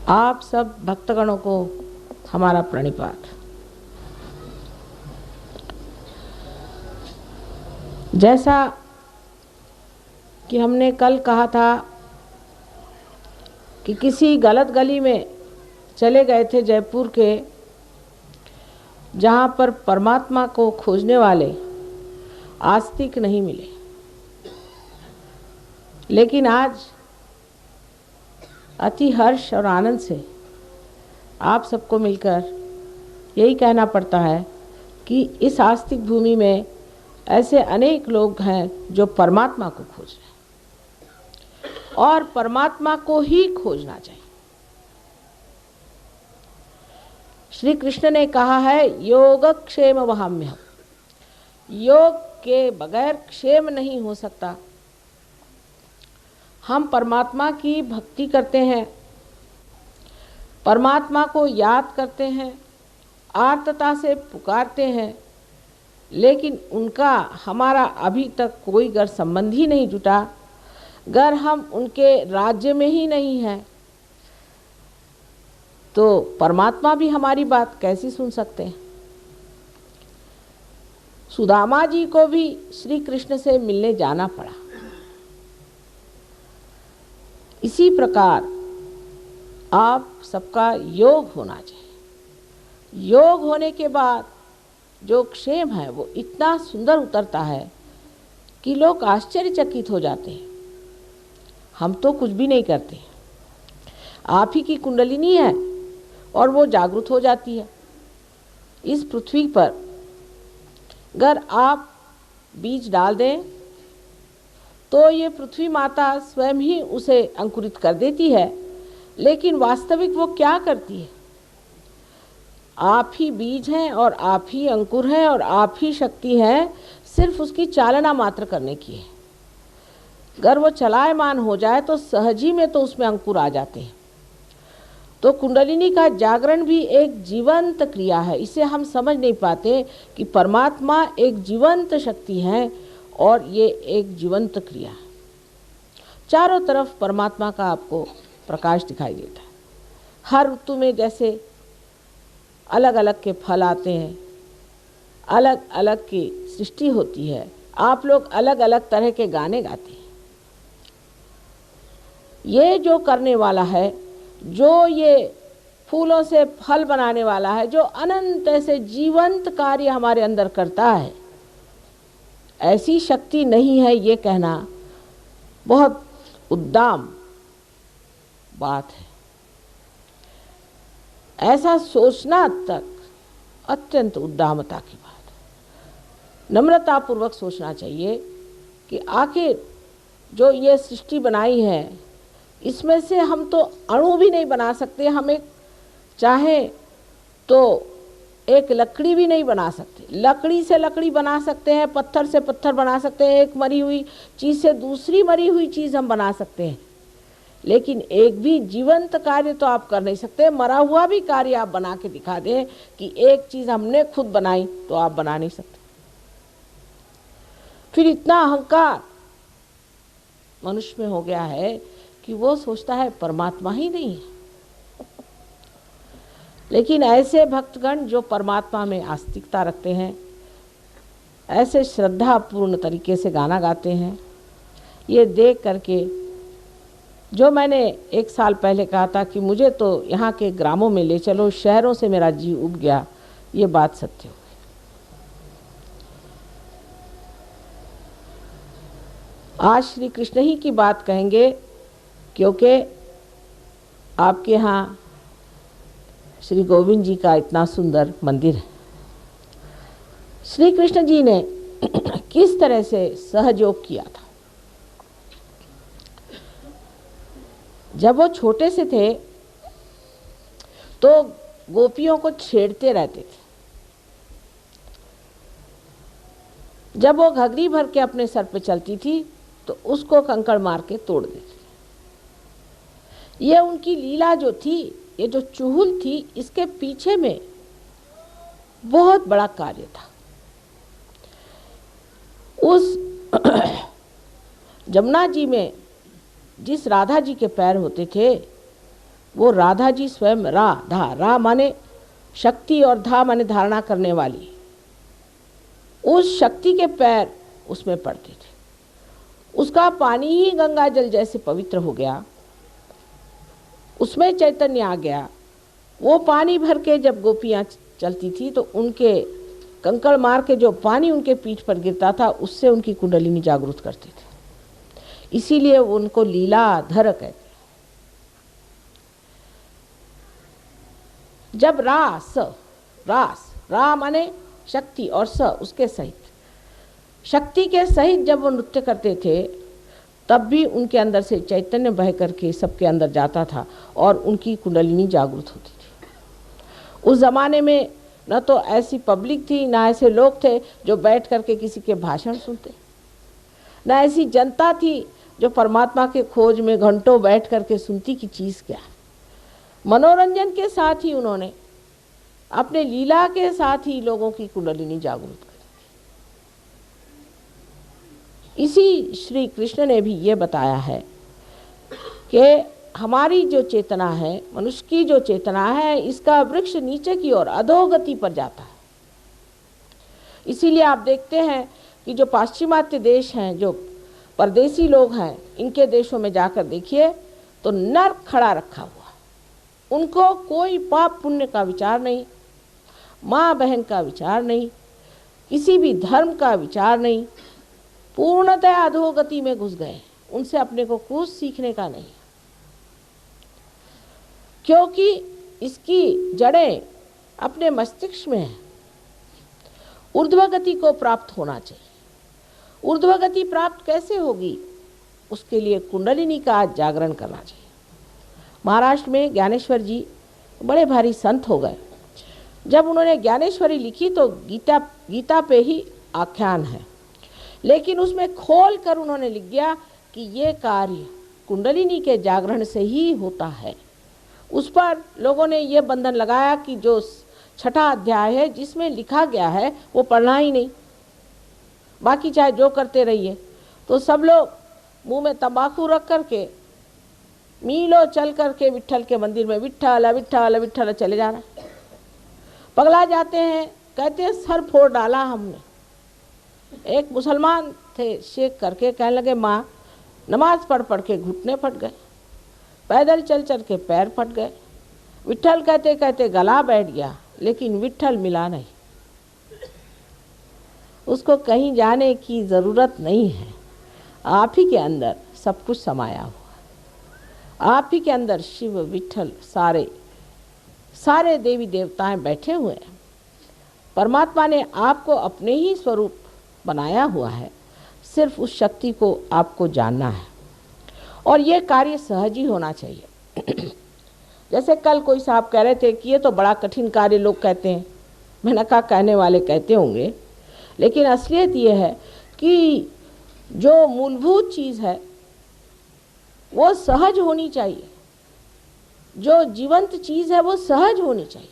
आप सब भक्तगणों को हमारा प्रणिपात। जैसा कि हमने कल कहा था कि किसी गलत गली में चले गए थे जयपुर के, जहाँ पर परमात्मा को खोजने वाले आस्तिक नहीं मिले। लेकिन आज अति हर्ष और आनंद से आप सबको मिलकर यही कहना पड़ता है कि इस आस्तिक भूमि में ऐसे अनेक लोग हैं जो परमात्मा को खोज रहे हैं और परमात्मा को ही खोजना चाहिए। श्री कृष्ण ने कहा है योगक्षेम वहाम्यहम्, योग के बगैर क्षेम नहीं हो सकता। हम परमात्मा की भक्ति करते हैं, परमात्मा को याद करते हैं, आर्तता से पुकारते हैं, लेकिन उनका हमारा अभी तक कोई गर संबंध ही नहीं जुटा। गर हम उनके राज्य में ही नहीं हैं तो परमात्मा भी हमारी बात कैसी सुन सकते हैं। सुदामा जी को भी श्री कृष्ण से मिलने जाना पड़ा। इसी प्रकार आप सबका योग होना चाहिए। योग होने के बाद जो क्षेम है वो इतना सुंदर उतरता है कि लोग आश्चर्यचकित हो जाते हैं। हम तो कुछ भी नहीं करते, आप ही की कुंडलिनी है और वो जागृत हो जाती है। इस पृथ्वी पर अगर आप बीज डाल दें तो ये पृथ्वी माता स्वयं ही उसे अंकुरित कर देती है, लेकिन वास्तविक वो क्या करती है? आप ही बीज हैं और आप ही अंकुर हैं और आप ही शक्ति है, सिर्फ उसकी चालना मात्र करने की है। अगर वो चलायमान हो जाए तो सहज ही में तो उसमें अंकुर आ जाते हैं। तो कुंडलिनी का जागरण भी एक जीवंत क्रिया है। इसे हम समझ नहीं पाते कि परमात्मा एक जीवंत शक्ति है और ये एक जीवंत क्रिया है। चारों तरफ परमात्मा का आपको प्रकाश दिखाई देता है। हर ऋतु में जैसे अलग अलग के फल आते हैं, अलग अलग की सृष्टि होती है, आप लोग अलग अलग तरह के गाने गाते हैं। ये जो करने वाला है, जो ये फूलों से फल बनाने वाला है, जो अनंत ऐसे जीवंत कार्य हमारे अंदर करता है, ऐसी शक्ति नहीं है, ये कहना बहुत उद्दाम बात है। ऐसा सोचना तक अत्यंत उद्दामता की बात है। नम्रतापूर्वक सोचना चाहिए कि आखिर जो ये सृष्टि बनाई है, इसमें से हम तो अणु भी नहीं बना सकते। हम एक चाहे तो एक लकड़ी भी नहीं बना सकते। लकड़ी से लकड़ी बना सकते हैं, पत्थर से पत्थर बना सकते हैं, एक मरी हुई चीज़ से दूसरी मरी हुई चीज़ हम बना सकते हैं, लेकिन एक भी जीवंत कार्य तो आप कर नहीं सकते। मरा हुआ भी कार्य आप बना के दिखा दें कि एक चीज़ हमने खुद बनाई, तो आप बना नहीं सकते। फिर इतना अहंकार मनुष्य में हो गया है कि वो सोचता है परमात्मा ही नहीं है। लेकिन ऐसे भक्तगण जो परमात्मा में आस्तिकता रखते हैं, ऐसे श्रद्धापूर्ण तरीके से गाना गाते हैं, ये देख करके जो मैंने एक साल पहले कहा था कि मुझे तो यहाँ के ग्रामों में ले चलो, शहरों से मेरा जी उब गया, ये बात सत्य हो गई। आज श्री कृष्ण ही की बात कहेंगे, क्योंकि आपके यहाँ श्री गोविंद जी का इतना सुंदर मंदिर है। श्री कृष्ण जी ने किस तरह से सहयोग किया था। जब वो छोटे से थे तो गोपियों को छेड़ते रहते थे। जब वो घघरी भर के अपने सर पे चलती थी तो उसको कंकड़ मार के तोड़ देते थे। ये उनकी लीला जो थी, ये जो चुहुल थी, इसके पीछे में बहुत बड़ा कार्य था। उस जमुना जी में जिस राधा जी के पैर होते थे, वो राधा जी स्वयं रा माने शक्ति और धा माने धारणा करने वाली, उस शक्ति के पैर उसमें पड़ते थे। उसका पानी ही गंगा जल जैसे पवित्र हो गया, उसमें चैतन्य आ गया। वो पानी भर के जब गोपियाँ चलती थी तो उनके कंकड़ मार के जो पानी उनके पीठ पर गिरता था उससे उनकी कुंडलिनी जागृत करते थे, इसीलिए उनको लीलाधर कहते हैं। जब रा माने शक्ति और स उसके सहित, शक्ति के सहित जब वो नृत्य करते थे तब भी उनके अंदर से चैतन्य बह करके सबके अंदर जाता था और उनकी कुंडलिनी जागृत होती थी। उस ज़माने में न तो ऐसी पब्लिक थी, ना ऐसे लोग थे जो बैठ करके किसी के भाषण सुनते, ना ऐसी जनता थी जो परमात्मा के खोज में घंटों बैठ करके सुनती कि चीज़ क्या है। मनोरंजन के साथ ही उन्होंने अपने लीला के साथ ही लोगों की कुंडलिनी जागृत करी। इसी श्री कृष्ण ने भी ये बताया है कि हमारी जो चेतना है, मनुष्य की जो चेतना है, इसका वृक्ष नीचे की ओर अधोगति पर जाता है। इसीलिए आप देखते हैं कि जो पाश्चिमात्य देश हैं, जो परदेसी लोग हैं, इनके देशों में जाकर देखिए तो नर्क खड़ा रखा हुआ, उनको कोई पाप पुण्य का विचार नहीं, माँ बहन का विचार नहीं, किसी भी धर्म का विचार नहीं, पूर्णतः अधोगति में घुस गए। उनसे अपने को कुछ सीखने का नहीं, क्योंकि इसकी जड़ें अपने मस्तिष्क में है। ऊर्ध्वगति को प्राप्त होना चाहिए। ऊर्ध्वगति प्राप्त कैसे होगी? उसके लिए कुंडलिनी का जागरण करना चाहिए। महाराष्ट्र में ज्ञानेश्वर जी बड़े भारी संत हो गए। जब उन्होंने ज्ञानेश्वरी लिखी तो गीता पे ही आख्यान है, लेकिन उसमें खोल कर उन्होंने लिख दिया कि ये कार्य कुंडलिनी के जागरण से ही होता है। उस पर लोगों ने ये बंधन लगाया कि जो 6वां अध्याय है जिसमें लिखा गया है वो पढ़ना ही नहीं, बाकी चाहे जो करते रहिए। तो सब लोग मुंह में तंबाकू रख करके मीलों चल करके विट्ठल के मंदिर में विट्ठल विट्ठल विट्ठल चले जा रहे हैं, पगला जाते हैं। कहते हैं सर फोड़ डाला हमने। एक मुसलमान थे, शेख करके कहने लगे माँ नमाज पढ़ पढ़ के घुटने फट गए, पैदल चल चल के पैर फट गए, विट्ठल कहते कहते गला बैठ गया, लेकिन विट्ठल मिला नहीं। उसको कहीं जाने की ज़रूरत नहीं है, आप ही के अंदर सब कुछ समाया हुआ, आप ही के अंदर शिव विट्ठल सारे देवी देवताएं बैठे हुए हैं। परमात्मा ने आपको अपने ही स्वरूप बनाया हुआ है, सिर्फ उस शक्ति को आपको जानना है और ये कार्य सहज ही होना चाहिए। जैसे कल कोई साहब कह रहे थे कि ये तो बड़ा कठिन कार्य लोग कहते हैं। मैंने कहा कहने वाले कहते होंगे, लेकिन असलियत ये है कि जो मूलभूत चीज़ है वो सहज होनी चाहिए। जो जीवंत चीज़ है वो सहज होनी चाहिए,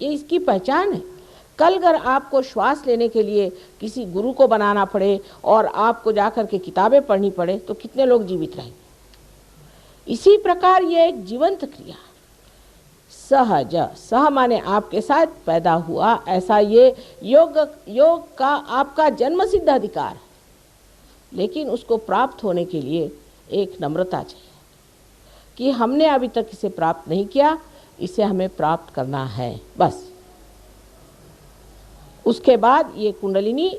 ये इसकी पहचान है। कल अगर आपको श्वास लेने के लिए किसी गुरु को बनाना पड़े और आपको जाकर के किताबें पढ़नी पड़े तो कितने लोग जीवित रहेंगे? इसी प्रकार ये एक जीवंत क्रिया, सहज, सह माने आपके साथ पैदा हुआ, ऐसा ये योग का आपका जन्म सिद्ध अधिकार है। लेकिन उसको प्राप्त होने के लिए एक नम्रता चाहिए कि हमने अभी तक इसे प्राप्त नहीं किया, इसे हमें प्राप्त करना है बस। उसके बाद ये कुंडलिनी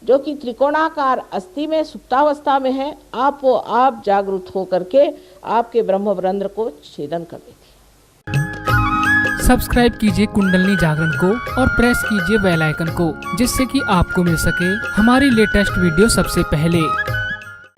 जो कि त्रिकोणाकार अस्थि में सुप्तावस्था में है, आप जागृत होकर के आपके ब्रह्मरंध्र को छेदन कर देती है। सब्सक्राइब कीजिए कुंडलिनी जागरण को और प्रेस कीजिए बेल आइकन को, जिससे कि आपको मिल सके हमारी लेटेस्ट वीडियो सबसे पहले।